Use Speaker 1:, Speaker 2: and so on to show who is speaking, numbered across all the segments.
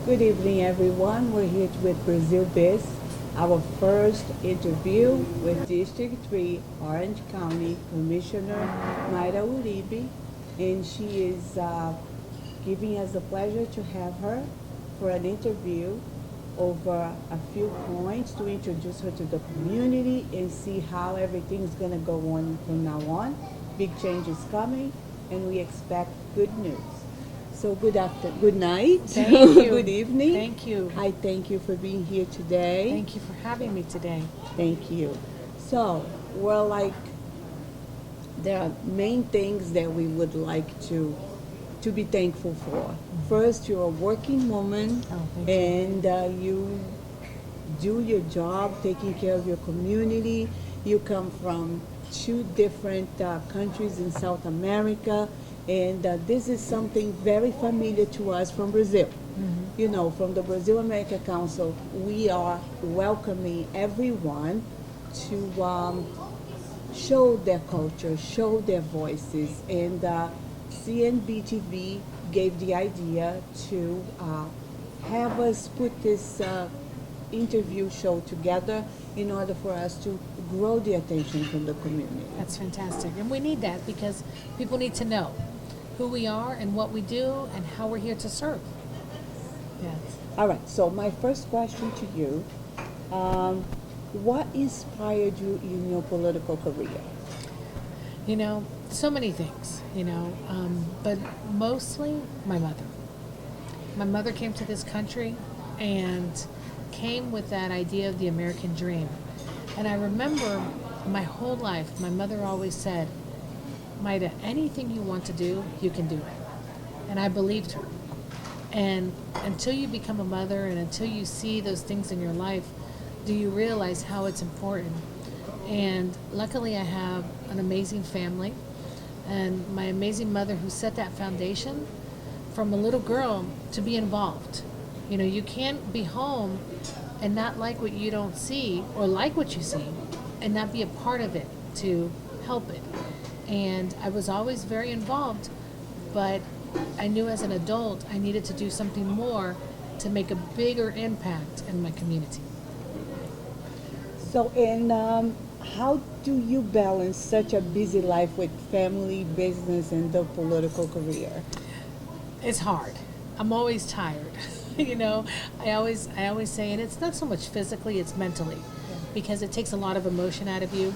Speaker 1: Good evening, everyone. We're here with Brazil Biz, our first interview with District 3 Orange County Commissioner Mayra Uribe, and she is giving us the pleasure to have her for an interview over a few points to introduce her to the community and see how everything's going to go on from now on. Big change is coming, and we expect good news. So good night.
Speaker 2: Thank you.
Speaker 1: Good evening.
Speaker 2: Thank you.
Speaker 1: I thank you for being here today.
Speaker 2: Thank you for having me today.
Speaker 1: Thank you. So, there are main things that we would like to be thankful for. First, you're a working woman,
Speaker 2: thank you.
Speaker 1: and you do your job, taking care of your community. You come from two different countries in South America, and this is something very familiar to us from Brazil.
Speaker 2: Mm-hmm.
Speaker 1: You know, from the Brazil America Council, we are welcoming everyone to show their culture, show their voices, and CNB TV gave the idea to have us put this interview show together in order for us to grow the attention from the community.
Speaker 2: That's fantastic. And we need that because people need to know who we are and what we do and how we're here to serve. Yes.
Speaker 1: All right, so my first question to you, what inspired you in your political career?
Speaker 2: You know, so many things, but mostly my mother. My mother came to this country and came with that idea of the American dream. And I remember my whole life, my mother always said, Mayra, anything you want to do, you can do it. And I believed her. And until you become a mother and until you see those things in your life, do you realize how it's important? And luckily I have an amazing family and my amazing mother who set that foundation from a little girl to be involved. You know, you can't be home and not like what you don't see or like what you see and not be a part of it to help it. And I was always very involved, but I knew as an adult I needed to do something more to make a bigger impact in my community.
Speaker 1: So, and how do you balance such a busy life with family, business, and the political career?
Speaker 2: It's hard. I'm always tired. I always say, and it's not so much physically, it's mentally, because it takes a lot of emotion out of you.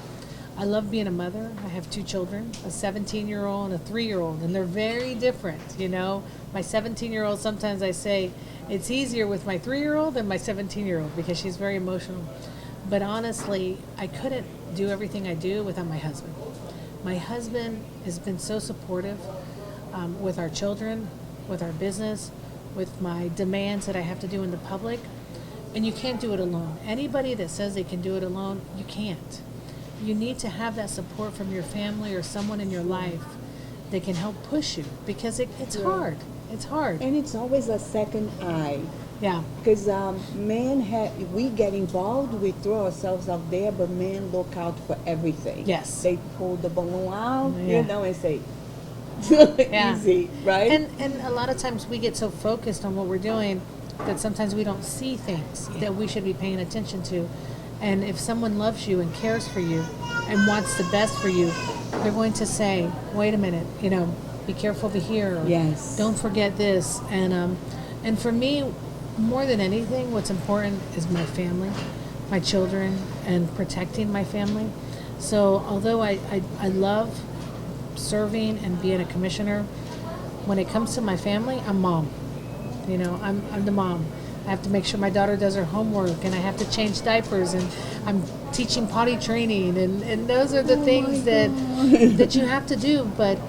Speaker 2: I love being a mother. I have two children, a 17-year-old and a 3-year-old, and they're very different, My 17-year-old, sometimes I say, it's easier with my 3-year-old than my 17-year-old because she's very emotional. But honestly, I couldn't do everything I do without my husband. My husband has been so supportive with our children, with our business, with my demands that I have to do in the public. And you can't do it alone. Anybody that says they can do it alone, you can't. You need to have that support from your family or someone in your life that can help push you because it's hard. It's hard.
Speaker 1: And it's always a second eye.
Speaker 2: Yeah.
Speaker 1: Because we get involved, we throw ourselves out there, but men look out for everything.
Speaker 2: Yes.
Speaker 1: They pull the balloon out,
Speaker 2: Yeah.
Speaker 1: And say,
Speaker 2: Yeah.
Speaker 1: easy, right?
Speaker 2: And a lot of times we get so focused on what we're doing that sometimes we don't see things that we should be paying attention to. And if someone loves you and cares for you and wants the best for you, they're going to say, wait a minute, be careful over here. Or,
Speaker 1: yes.
Speaker 2: Don't forget this. And for me, more than anything, what's important is my family, my children, and protecting my family. So although I love serving and being a commissioner, when it comes to my family, I'm mom. I'm the mom. I have to make sure my daughter does her homework, and I have to change diapers, and I'm teaching potty training, and those are the things that you have to do. But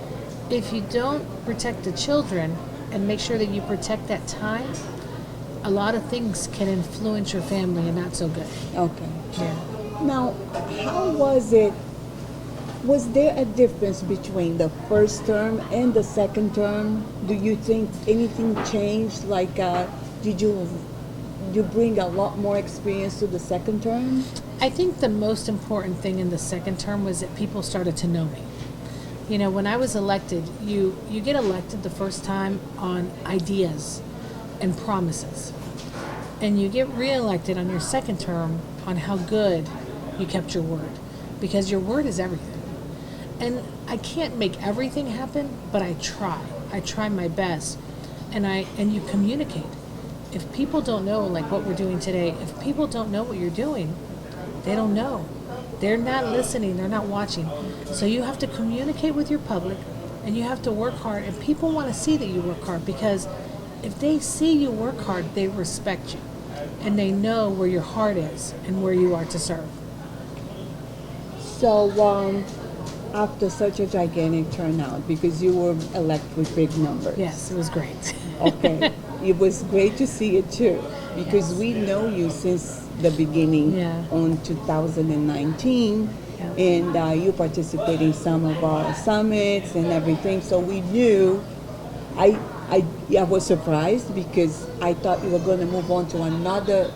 Speaker 2: if you don't protect the children and make sure that you protect that time, a lot of things can influence your family and not so good.
Speaker 1: Okay.
Speaker 2: Yeah.
Speaker 1: Now, how was it? Was there a difference between the first term and the second term? Do you think anything changed? Like, did you bring a lot more experience to the second term?
Speaker 2: I think the most important thing in the second term was that people started to know me. When I was elected, you get elected the first time on ideas. and promises. And you get reelected on your second term on how good you kept your word, because your word is everything. And I can't make everything happen, but I try. I try my best, and you communicate. If people don't know, like what we're doing today, if people don't know what you're doing, they don't know. They're not listening, they're not watching. So you have to communicate with your public, and you have to work hard, and people want to see that you work hard, because if they see you work hard, they respect you, and they know where your heart is and where you are to serve.
Speaker 1: So, after such a gigantic turnout, because you were elected with big numbers.
Speaker 2: Yes, it was great.
Speaker 1: Okay. It was great to see it too, because we know you since the beginning on 2019, and you participate in some of our summits and everything. So we knew. I was surprised because I thought you were going to move on to another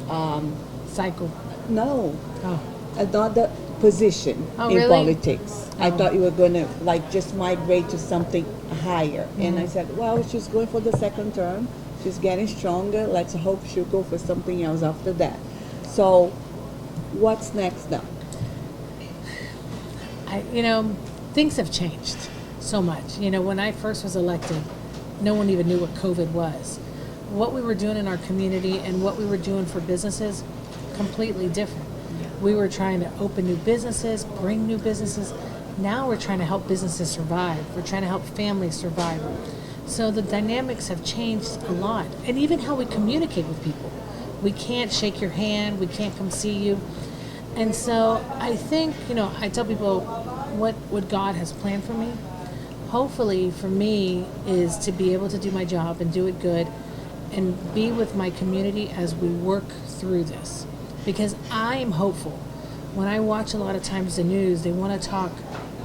Speaker 2: Cycle.
Speaker 1: No,
Speaker 2: Oh.
Speaker 1: another position
Speaker 2: Oh,
Speaker 1: in
Speaker 2: really?
Speaker 1: politics. I
Speaker 2: Oh.
Speaker 1: thought you were going to just migrate to something higher. And I said, well, she's going for the second term. She's getting stronger. Let's hope she'll go for something else after that. So what's next now?
Speaker 2: Things have changed so much. When I first was elected, no one even knew what COVID was. What we were doing in our community and what we were doing for businesses, completely different. We were trying to open new businesses, bring new businesses. Now we're trying to help businesses survive. We're trying to help families survive. So the dynamics have changed a lot. And even how we communicate with people. We can't shake your hand. We can't come see you. And so I think, I tell people what God has planned for me. Hopefully for me is to be able to do my job and do it good and be with my community as we work through this. Because I am hopeful. When I watch a lot of times the news, they want to talk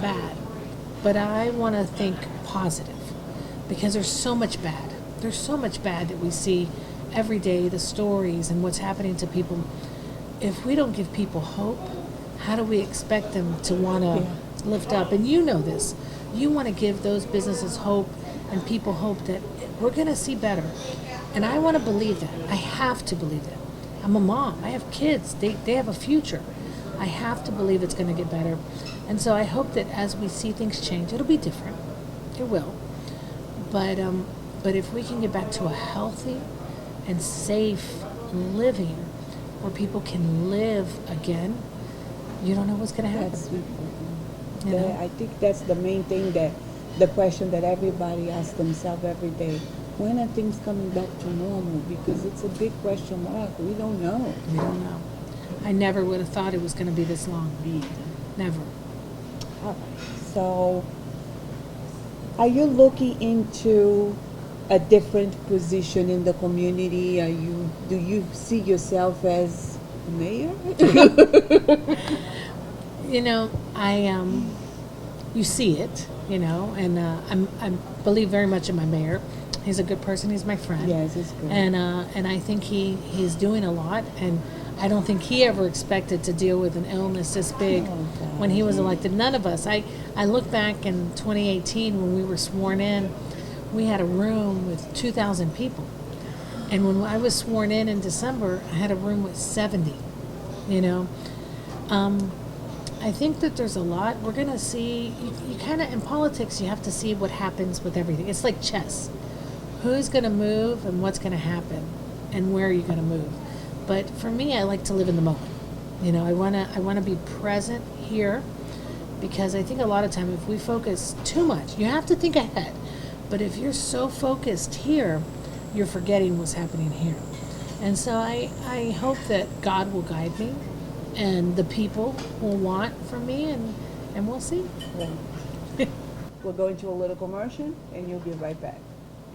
Speaker 2: bad. But I want to think positive. Because there's so much bad. There's so much bad that we see every day, the stories and what's happening to people. If we don't give people hope, how do we expect them to want to lift up? And you know this. You want to give those businesses hope and people hope that we're going to see better. And I want to believe that. I have to believe that. I'm a mom. I have kids. They have a future. I have to believe it's going to get better. And so I hope that as we see things change, it'll be different. It will. But if we can get back to a healthy and safe living where people can live again, you don't know what's going to happen.
Speaker 1: That's important. I think that's the main thing, that the question that everybody asks themselves every day. When are things coming back to normal? Because it's a big question mark. We don't know.
Speaker 2: We don't know. I never would have thought it was going to be this long. Never.
Speaker 1: All right. So, are you looking into a different position in the community? Do you see yourself as mayor?
Speaker 2: You see it, and I believe very much in my mayor. He's a good person. He's my friend.
Speaker 1: Yes, he's good.
Speaker 2: And I think he's doing a lot. And I don't think he ever expected to deal with an illness this big when he was elected. None of us. I look back in 2018 when we were sworn in. We had a room with 2,000 people. And when I was sworn in December, I had a room with 70. I think that there's a lot. We're going to see, you kind of, in politics, you have to see what happens with everything. It's like chess. Who's going to move and what's going to happen and where are you going to move? But for me, I like to live in the moment. I want to be present here, because I think a lot of time if we focus too much, you have to think ahead. But if you're so focused here, you're forgetting what's happening here. And so I hope that God will guide me and the people will want from me, and we'll see.
Speaker 1: We're going to a little commercial, and you'll be right back.